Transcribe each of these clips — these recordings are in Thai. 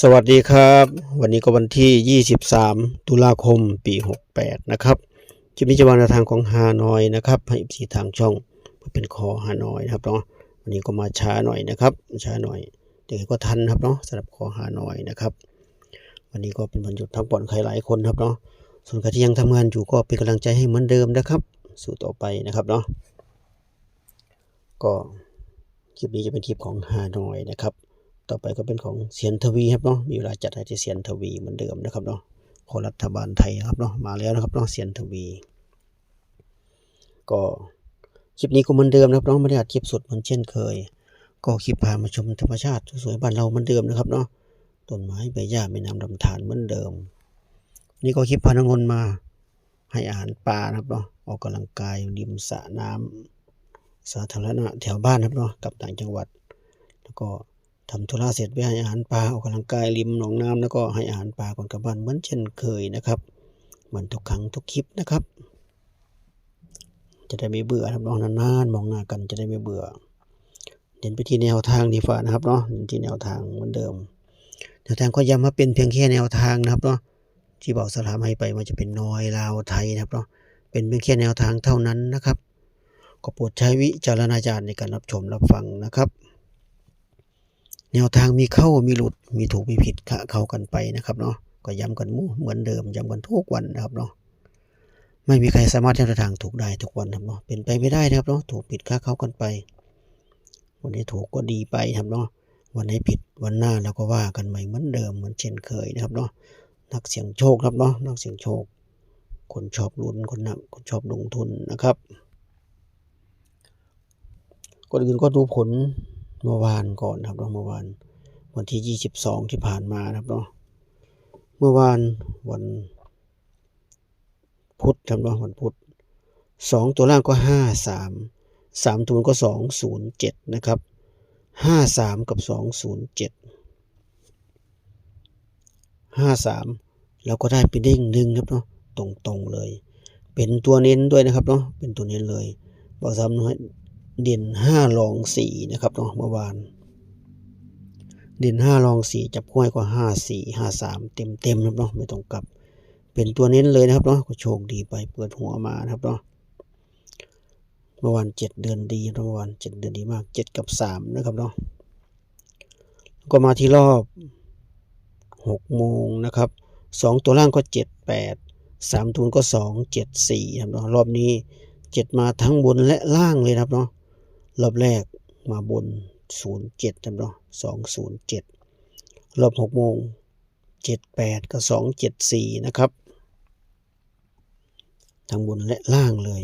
สวัสดีครับวันนี้ก็วันที่23ตุลาคมปี68นะครับคลิปนี้จะวางแนวทางของฮานอยนะครับให้ทีทางช่องเป็นคอฮานอยนะครับเนาะวันนี้ก็มาช้าหน่อยนะครับช้าหน่อยแต่ก็ทันครับเนาะสำหรับคอฮานอยนะครับวันนี้ก็เป็นวันหยุดพักผ่อนใครหลายคนครับเนาะส่วนใครที่ยังทำงานอยู่ก็เป็นกำลังใจให้เหมือนเดิมนะครับสู่ต่อไปนะครับเนาะก็คลิปนี้จะเป็นคลิปของฮานอยนะครับต่อไปก็เป็นของเสียนทวีครับเนาะมีเวลาจัดให้ที่เสียนทวีเหมือนเดิมนะครับเนาะของรัฐบาลไทยครับเนาะมาแล้วนะครับเนาะเสียนทวีก็คลิปนี้ก็เหมือนเดิมนะครับเนาะไม่ได้อัดคลิปสดเหมือนเช่นเคยก็คลิปพามาชมธรรมชาติสวยๆบ้านเราเหมือนเดิมนะครับเนาะต้นไม้ใบหญ้าแม่น้ำลำธารเหมือนเดิมนี่ก็คลิปพานงนมาให้อาหารปลานะครับเนาะออกกำลังกายริมสระน้ำสาธารณะแถวบ้านครับเนาะกับต่างจังหวัดแล้วก็ทำธุระเสร็จไปให้อาหารปลาออกกำลังกายริมหนองน้ำแล้วก็ให้อาหารปลาก่อนกลับบ้านเหมือนเช่นเคยนะครับเหมือนทุกครั้งทุกคลิปนะครับจะได้ไม่เบื่อครับน้องนานๆมองหน้ากันจะได้ไม่เบื่อเดินไปที่แนวทางดีฝ่านะครับเนาะเดินที่แนวทางเหมือนเดิมแนวทางก็ย้ำว่าเป็นเพียงแค่แนวทางนะครับเนาะที่บอกสถานให้ไปมันจะเป็นน้อยลาวไทยนะครับเนาะเป็นเพียงแค่แนวทางเท่านั้นนะครับก็โปรดใช้วิจารณญาณในการรับชมรับฟังนะครับแนวทางมีเข้ามีหลุดมีถูกมีผิดเข้ากันไปนะครับเนาะก็ย้ำกันเหมือนเดิมย้ำกันทุกวันนะครับเนาะไม่มีใครสามารถที่จะทางถูกได้ทุกวันครับเนาะเป็นไปไม่ได้นะครับเนาะถูกผิดเข้ากันไปวันนี้ถูกก็ดีไปครับเนาะวันไหนผิดวันหน้าเราก็ว่ากันใหม่เหมือนเดิมเหมือนเช่นเคยนะครับเนาะนักเสี่ยงโชคครับเนาะนักเสี่ยงโชคคนชอบลุ้นคนชอบลงทุนนะครับก่อนอื่นก็ดูผลเมื่อวานก่อนครับเนาะเมื่อวานวันที่22ที่ผ่านมานะครับเนาะเมื่อวานวันพุธครับเนาะวันพุธ2ตัวล่างก็53ตัวก็207นะครับ53กับ207 53แล้วก็ได้ไปเด้งดึงครับเนาะตรงๆเลยเป็นตัวเน้นด้วยนะครับเนาะเป็นตัวเน้นเลยบอกซ้ำน้อยเด่น5รอง4นะครับเนาะเมื่อวานเด่น5รอง4จับคู่ให้ก็5453เต็มครับเนาะไม่ต้องกลับเป็นตัวเน้นเลยนะครับเนาะก็โชคดีไปเปิดหัวมานะครับเนาะเมื่อวาน7เดือนดีเมื่อวาน7เดือนดีมาก7กับ3นะครับเนาะก็มาที่รอบ6โมงนะครับ2ตัวล่างก็78 3ตัวก็274ครับเนาะรอบนี้7มาทั้งบนและล่างเลยครับเนาะรอบแรกมาบน07ครับเนาะ207รอบ6โมง78กับ274นะครับทั้งบนและล่างเลย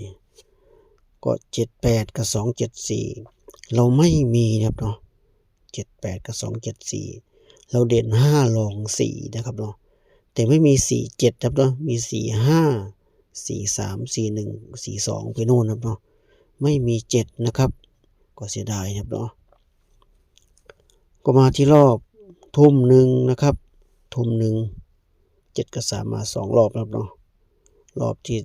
ก็78กับ274เราไม่มีนะครับเนาะ78กับ274เราเด่น5รอง4นะครับเนาะแต่ไม่มี47ครับเนาะมี45 43 41 42ไปโน่นครับเนาะไม่มี7นะครับก็เสียดายครับเนาะก็มาที่รอบทุ่มหนึ่งนะครับทุ่มหนึ่ง7กับ3มา2รอบครับเนาะรอบที่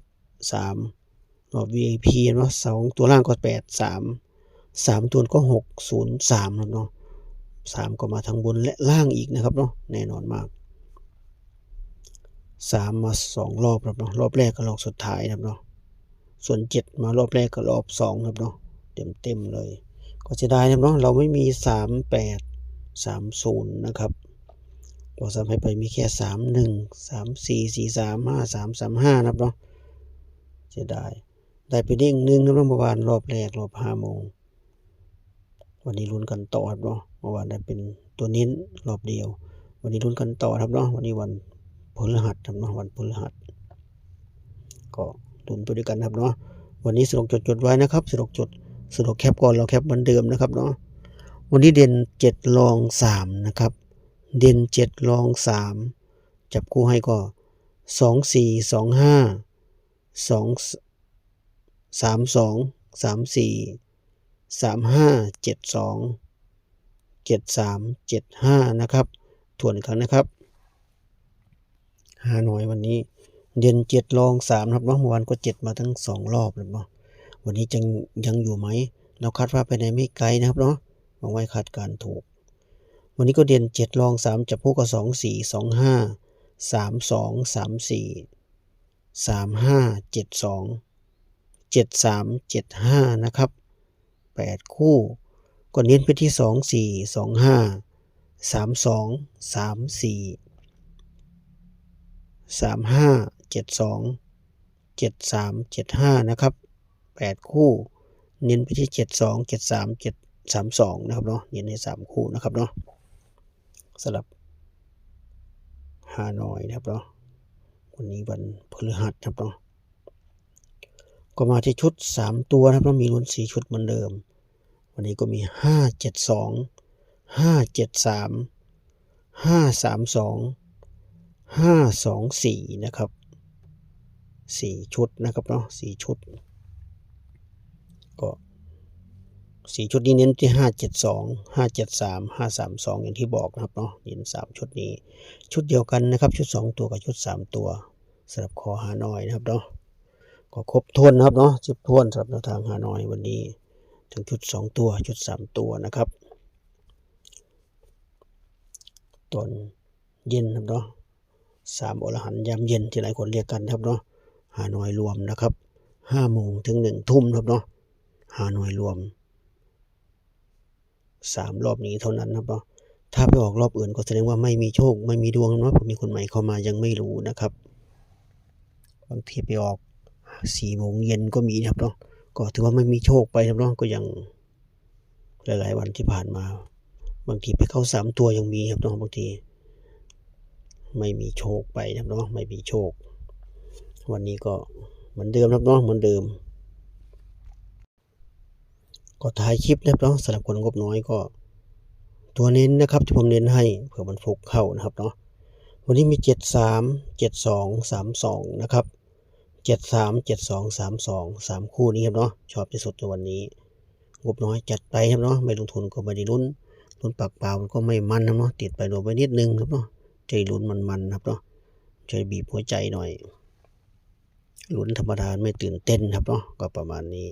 3รอบ VIP เนาะ2ตัวล่างก็83 3ตัวก็603ครับเนาะ3ก็มาทั้งบนและล่างอีกนะครับเนาะแน่นอนมาก3มา2รอบครับเนาะรอบแรกกับรอบสุดท้ายครับเนาะส่วน7มารอบแรกกับรอบ2ครับเนาะเต็มเลยก็เสียดายครับเนาะเราไม่มี3830นะครับบอกซ้ำให้ไปมีแค่31 34 43 53 35นะครับเนาะเสียดายได้ไปเด้งนึงครับเมื่อวานรอบแรกรอบ5โมงวันนี้ลุ้นกันต่อครับเนาะเมื่อวานได้เป็นตัวเน้นรอบเดียววันนี้ลุ้นกันต่อครับเนาะวันนี้วันพฤหัสครับเนาะวันพฤหัสก็ลุ้นไปด้วยกันครับเนาะวันนี้สรุปจดไว้นะครับสรุปแคปก่อนเราแคปเหมือนเดิมนะครับเนาะวันนี้เด่น7รอง3นะครับเด่น7รอง3จับคู่ให้ก็24 25 2 32 34 35 72 73 75นะครับทวนอีกครั้งนะครับ5หน่วยวันนี้เด่น7รอง3ครับเนาะเมื่อวานก็7มาทั้ง2รอบเลยเนาะวันนี้ยังอยู่ไหมเราคาดว่าไปไหนไม่ไกลนะครับเนาะมองไว้คาดการถูก วันนี้ก็เด่น7รอง3จับคู่ก็2 4 2 5 3 2 3 4 3 5 7 2 7 3 7 5นะครับ8คู่ก็เน้นไปที่2 4 2 5 3 2 3 4 3 5 7 2 7 3 7 5นะครับ8คู่เน้นไปที่7 2 7 3 7 3 2นะครับเนาะเน้นใน3คู่นะครับเนาะสำหรับฮานอยนะครับเนาะวันนี้วันพฤหัสครับเนาะก็มาที่ชุด3ตัวนะครับเนาะมีลุ้น4ชุดเหมือนเดิมวันนี้ก็มี5 7 2 5 7 3 5 3 2 5 2 4นะครับ4ชุดนะครับเนาะ4ชุดก็4ชุดนี้เน้นที่572 573 532อย่างที่บอกนะครับเนาะเน้น3ชุดนี้ชุดเดียวกันนะครับชุด2ตัวกับชุด3ตัวสำหรับคอฮานอยนะครับเนาะก็ครบถ้วนนะครับเนาะครบถ้วนสำหรับแนวทางฮานอยวันนี้ถึงชุด2ตัวชุด3ตัวนะครับตอนเย็นนะครับเนาะ3อรหันต์ยามเย็นที่หลายคนเรียกกันนะครับเนาะฮานอยรวมนะครับ5 โมงถึง1 ทุ่มครับเนาะฮานอยรวม3รอบนี้เท่านั้นนะครับเนาะถ้าไปออกรอบอื่นก็แสดงว่าไม่มีโชคไม่มีดวงเนาะผมมีคนใหม่เข้ามายังไม่รู้นะครับบางทีไปออก4 โมงเย็นก็มีนะครับเนาะก็ถือว่าไม่มีโชคไปนะครับเนาะก็ยังหลายๆวันที่ผ่านมาบางทีไปเข้า3ตัวยังมีครับเนาะบางทีไม่มีโชคไปนะครับเนาะไม่มีโชควันนี้ก็เหมือนเดิมครับเนาะเหมือนเดิมก็ถ่ายคลิปนะครับเนาะสำหรับคนงบน้อยก็ตัวเน้นนะครับที่ผมเน้นให้เผื่อมันฟุกเข้านะครับเนาะวันนี้มี73 72 32นะครับ73 72 32 3คู่นี้ครับเนาะชอบที่สุดในวันนี้งบน้อยจัดไปครับเนาะไม่ลงทุนก็ไม่ได้ลุ้นปากเปล่ามันก็ไม่มันนะเนาะติดไปโดนไปนิดนึงครับเนาะใจลุ้นมันครับเนาะใจบีบหัวใจหน่อยลุ้นธรรมดาไม่ตื่นเต้นครับเนาะก็ประมาณนี้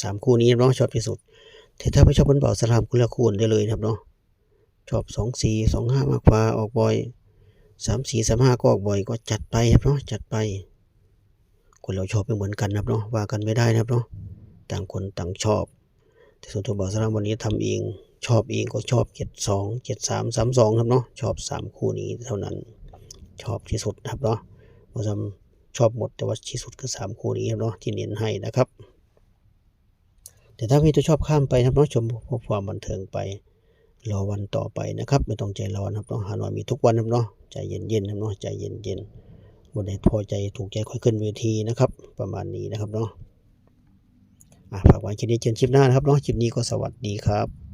3คู่นี้เนาะชอบที่สุดแต่ถ้าไม่ชอบบนเบาสลามคุณเลือกคู่ได้เลยครับเนาะชอบ2 4 2 5มากกว่าออกบ่อย3 4 3 5ก็ออกบ่อยก็จัดไปครับเนาะจัดไปคนเราชอบไม่เหมือนกันครับเนาะว่ากันไม่ได้นะครับเนาะต่างคนต่างชอบแต่ส่วนตัวเบาสลามวันนี้ทำเองชอบเองก็ชอบ72 73 32ครับเนาะชอบ3คู่นี้เท่านั้นชอบที่สุดครับเนาะเบาสลามชอบหมดแต่ว่าที่สุดคือ3คู่นี้ครับเนาะที่เน้นให้นะครับแต่ถ้ามีตัวชอบข้ามไปนะครับเนาะชมพวกความบันเทิงไปรอวันต่อไปนะครับไม่ต้องใจร้อนครับเนาะฮานอยมีทุกวันครับเนาะใจเย็นๆครับเนาะใจเย็นๆวันไหนพอใจถูกใจค่อยขึ้นเวทีนะครับประมาณนี้นะครับเนาะฝากไว้คลิปนี้เจอคลิปหน้านะครับเนาะคลิปนี้ก็สวัสดีครับ